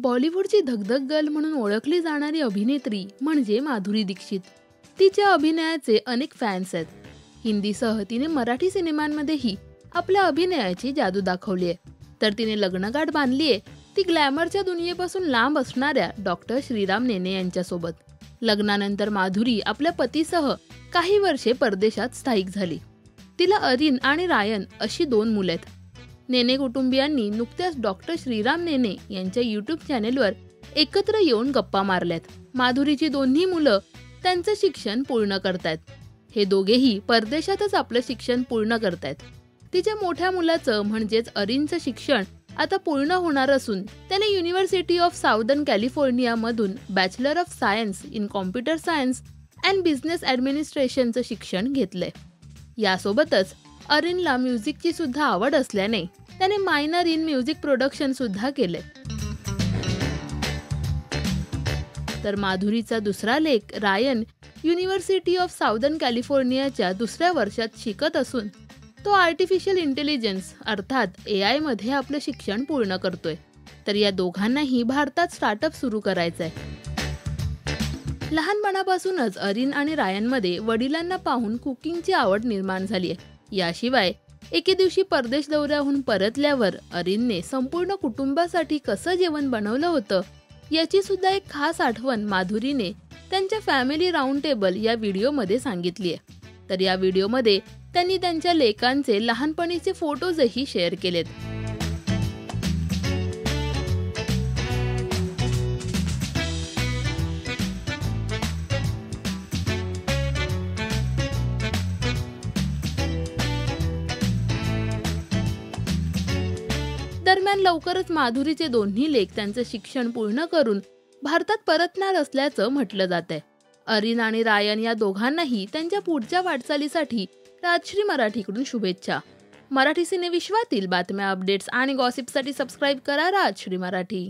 बॉलिवूडची धगधग गर्ल म्हणून ओळखली जाणारी अभिनेत्री म्हणजे माधुरी दीक्षित. तिच्या अभिनयाचे अनेक फॅन्स आहेत. हिंदीसह तिने मराठी सिनेमांमध्येही आपल्या अभिनयाची जादू दाखवली आहे. तर तिने लग्नगाठ बांधली आहे ती ग्लॅमरच्या दुनियेपासून लांब असणाऱ्या डॉक्टर श्रीराम नेने यांच्यासोबत. लग्नानंतर माधुरी आपल्या पतीसह काही वर्षे परदेशात स्थायिक झाली. तिला अरिन आणि रायन अशी 2 मुले आहेत. नेने कुटुंबियांनी नुकत्याच डॉक्टर श्रीराम नेने यांच्या यूट्यूब चॅनेलवर एकत्र येऊन गप्पा मारल्यात. माधुरीची दोन्ही मुलं त्यांचं शिक्षण पूर्ण करतायत. हे दोघेही परदेशातच आपलं शिक्षण पूर्ण करतायत. तिच्या मोठ्या मुलाचं म्हणजेच अरिनचं शिक्षण आता पूर्ण होणार असून त्याने युनिव्हर्सिटी ऑफ साऊदर्न कॅलिफोर्निया मधून bachelor of science in computer science and business ॲडमिनिस्ट्रेशनचं शिक्षण घेतलंय. यासोबतच अरिनला म्युझिकची सुद्धा आवड असल्याने त्याने मायनर इन म्युझिक प्रोडक्शन सुद्धा केले. तर माधुरीचा दुसरा लेक रायन युनिव्हर्सिटी ऑफ साऊदर्न कॅलिफोर्नियाच्या 2ऱ्या वर्षात शिकत असून तो आर्टिफिशियल इंटेलिजन्स अर्थात AI मध्ये आपलं शिक्षण पूर्ण करतोय. तर या दोघांनाही भारतात स्टार्टअप सुरू करायचंय. लहानपणापासूनच अरिन आणि रायनमध्ये वडिलांना पाहून कुकिंगची आवड निर्माण झाली आहे. याशिवाय एके दिवशी परदेश दौऱ्याहून परतल्यावर अरिनने संपूर्ण कुटुंबासाठी कसं जेवण बनवलं होतं याची सुद्धा एक खास आठवण माधुरीने त्यांच्या फॅमिली राऊंड टेबल या व्हिडिओमध्ये सांगितली आहे. तर या व्हिडिओमध्ये त्यांनी त्यांच्या लेकांचे लहानपणीचे फोटोजही शेअर केलेत. दरम्यान लवकरच माधुरीचे दोन्ही लेक त्यांचं शिक्षण पूर्ण करून भारतात परतणार असल्याचं म्हटलं जात आहे. अरिन आणि रायन या दोघांनाही त्यांच्या पुढच्या वाटचालीसाठी राजश्री मराठीकडून शुभेच्छा. मराठी सिनेविश्वातील बातम्या, अपडेट्स आणि गॉसिपसाठी सबस्क्राईब करा राजश्री मराठी.